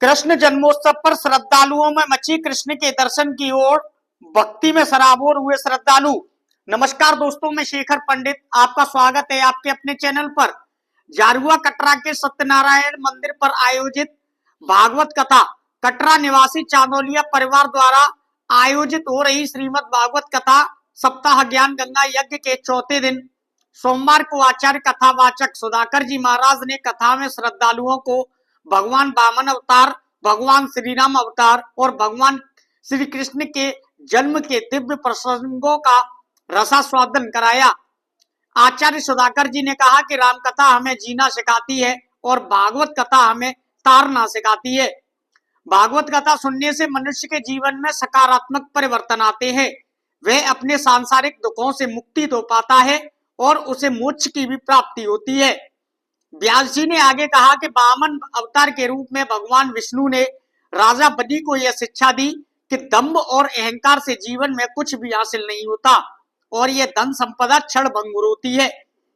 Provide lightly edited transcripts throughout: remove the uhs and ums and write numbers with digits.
कृष्ण जन्मोत्सव पर श्रद्धालुओं में मची कृष्ण के दर्शन की ओर भक्ति में सराबोर हुए श्रद्धालु। नमस्कार दोस्तों, मैं शेखर पंडित, आपका स्वागत है आपके अपने चैनल पर। जारुआ कटरा के सत्यनारायण मंदिर पर आयोजित भागवत कथा कटरा निवासी चांदोलिया परिवार द्वारा आयोजित हो रही श्रीमद् भागवत कथा सप्ताह ज्ञान गंगा यज्ञ के चौथे दिन सोमवार को आचार्य कथावाचक सुधाकर जी महाराज ने कथा में श्रद्धालुओं को भगवान वामन अवतार, भगवान श्री राम अवतार और भगवान श्री कृष्ण के जन्म के दिव्य प्रसंगों का रसास्वादन कराया। आचार्य सुधाकर जी ने कहा कि राम कथा हमें जीना सिखाती है और भागवत कथा हमें तारना सिखाती है। भागवत कथा सुनने से मनुष्य के जीवन में सकारात्मक परिवर्तन आते हैं। वह अपने सांसारिक दुखों से मुक्ति तो पाता है और उसे मोक्ष की भी प्राप्ति होती है। व्यास जी ने आगे कहा कि वामन अवतार के रूप में भगवान विष्णु ने राजा बलि को यह शिक्षा दी कि दंभ और अहंकार से जीवन में कुछ भी हासिल नहीं होता और यह धन संपदा क्षण भंगुर होती है,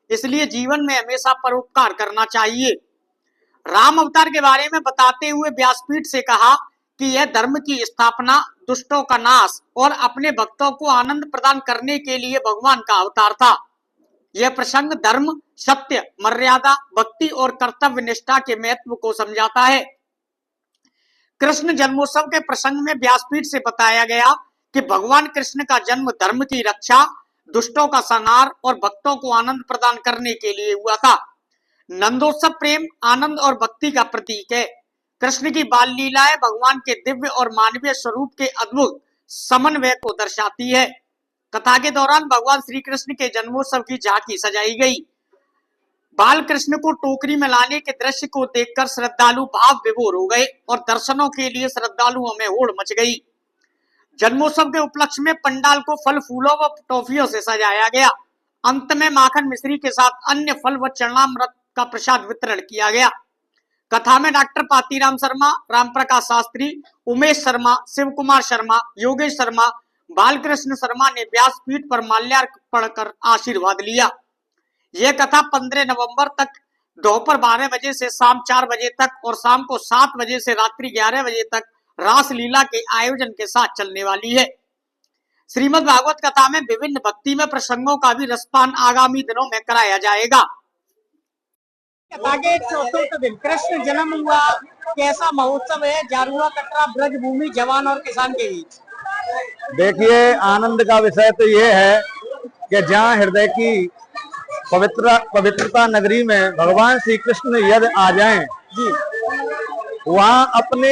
इसलिए जीवन में हमेशा परोपकार करना चाहिए। राम अवतार के बारे में बताते हुए व्यासपीठ से कहा कि यह धर्म की स्थापना, दुष्टों का नाश और अपने भक्तों को आनंद प्रदान करने के लिए भगवान का अवतार था। यह प्रसंग धर्म, सत्य, मर्यादा, भक्ति और कर्तव्य निष्ठा के महत्व को समझाता है। कृष्ण जन्मोत्सव के प्रसंग में व्यासपीठ से बताया गया कि भगवान कृष्ण का जन्म धर्म की रक्षा, दुष्टों का संहार और भक्तों को आनंद प्रदान करने के लिए हुआ था। नंदोत्सव प्रेम, आनंद और भक्ति का प्रतीक है। कृष्ण की बाल लीलाएं भगवान के दिव्य और मानवीय स्वरूप के अद्भुत समन्वय को दर्शाती है। कथा के दौरान भगवान श्री कृष्ण के जन्मोत्सव की झांकी सजाई गई। बाल कृष्ण को टोकरी में लाने के दृश्य को देखकर श्रद्धालु भाव विभोर हो गए और दर्शनों के लिए श्रद्धालुओं में होड़ मच गई। जन्मोत्सव के उपलक्ष्य में पंडाल को फल फूलों व टॉफियों से सजाया गया। अंत में माखन मिश्री के साथ अन्य फल व चरणामृत का प्रसाद वितरण किया गया। कथा में डॉक्टर पातीराम शर्मा, राम प्रकाश शास्त्री, उमेश शर्मा, शिव कुमार शर्मा, योगेश शर्मा, बालकृष्ण शर्मा ने व्यासपीठ पर माल्यार्पण कर आशीर्वाद लिया। यह कथा 15 नवंबर तक दोपहर 12 बजे से शाम 4 बजे तक और शाम को 7 बजे से रात्रि 11 बजे तक रासलीला के आयोजन के साथ चलने वाली है। श्रीमद् भागवत कथा में विभिन्न भक्तिमय प्रसंगों का भी रसपान आगामी दिनों में कराया जाएगा। आगे चौथे दिन कृष्ण जन्म हुआ, कैसा महोत्सव है जारुआ कटरा ब्रज भूमि जवान और किसान के बीच? देखिए, आनंद का विषय तो ये है कि जहाँ हृदय की पवित्रता नगरी में भगवान श्री कृष्ण यदि आ जाएं जी, वहाँ अपने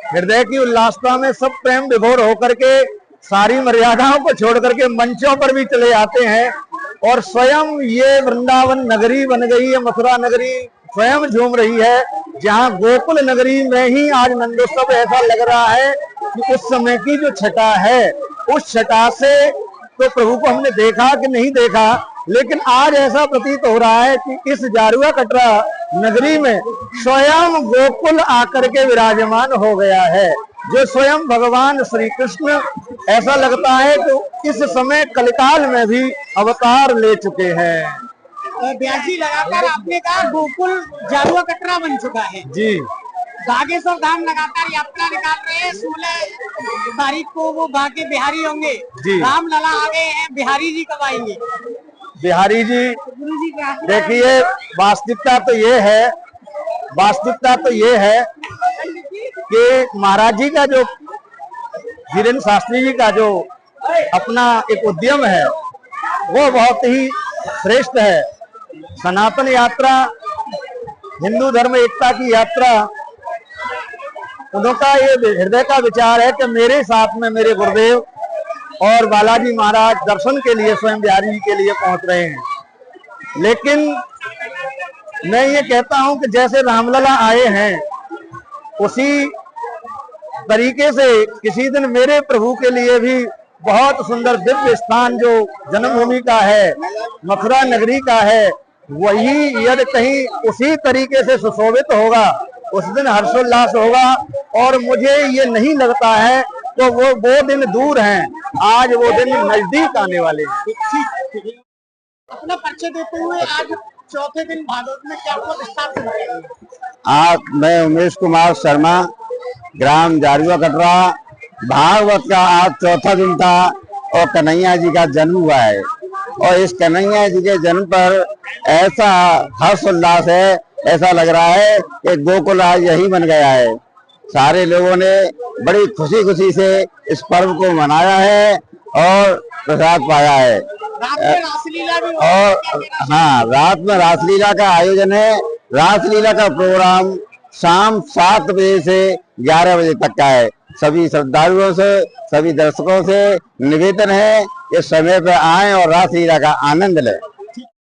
हृदय की उल्लासता में सब प्रेम विभोर होकर के सारी मर्यादाओं को छोड़ करके मंचों पर भी चले आते हैं और स्वयं ये वृंदावन नगरी बन गई है, मथुरा नगरी स्वयं झूम रही है। जहाँ गोकुल नगरी में ही आज नंदोत्सव ऐसा लग रहा है कि उस समय की जो छटा है, उस छटा से तो प्रभु को हमने देखा कि नहीं देखा, लेकिन आज ऐसा प्रतीत हो रहा है कि इस जारुआ कटरा नगरी में स्वयं गोकुल आकर के विराजमान हो गया है, जो स्वयं भगवान श्री कृष्ण ऐसा लगता है कि इस समय कलिकाल में भी अवतार ले चुके हैं। व्यास जी, लगातार आपने कहा गोकुल जारुआ कटरा बन चुका है जी। बागेश्वर धाम लगातार यात्रा निकाल रहे हैं। 16 तारीख को वो बाके बिहारी होंगे जी। राम लला आ गए हैं, बिहारी जी कब आएंगे? बिहारी जी, देखिए वास्तविकता तो ये है कि महाराज जी का जो धीरेन्द्र शास्त्री जी का जो अपना एक उद्यम है वो बहुत ही श्रेष्ठ है। सनातन यात्रा, हिंदू धर्म एकता की यात्रा, उनका ये हृदय का विचार है कि मेरे साथ में मेरे गुरुदेव और बालाजी महाराज दर्शन के लिए स्वयं बिहारी जी के लिए पहुंच रहे हैं। लेकिन मैं ये कहता हूं कि जैसे रामलला आए हैं उसी तरीके से किसी दिन मेरे प्रभु के लिए भी बहुत सुंदर दिव्य स्थान जो जन्मभूमि का है, मथुरा नगरी का है, वही यदि कहीं उसी तरीके से सुशोभित होगा, उस दिन हर्षोल्लास होगा। और मुझे ये नहीं लगता है तो वो दिन दूर हैं, आज वो दिन नजदीक आने वाले हैं। अपना परिचय देते हुए आज चौथे दिन भागवत में क्या हुआ विस्तार से बताइए। मैं उमेश कुमार शर्मा, ग्राम जारुआ कटरा। भागवत का आज चौथा दिन था और कन्हैया जी का जन्म हुआ है और इस कन्हैया जी के जन्म पर ऐसा हर्ष उल्लास है, ऐसा लग रहा है कि गोकुल आज यही बन गया है। सारे लोगों ने बड़ी खुशी खुशी से इस पर्व को मनाया है और प्रसाद पाया है। रात में रासलीला भी और हाँ, रात में रासलीला का आयोजन है। रासलीला का प्रोग्राम शाम 7 बजे से 11 बजे तक का है। सभी श्रद्धालुओं से, सभी दर्शकों से निवेदन है कि समय पर आएं और रासलीला का आनंद लें।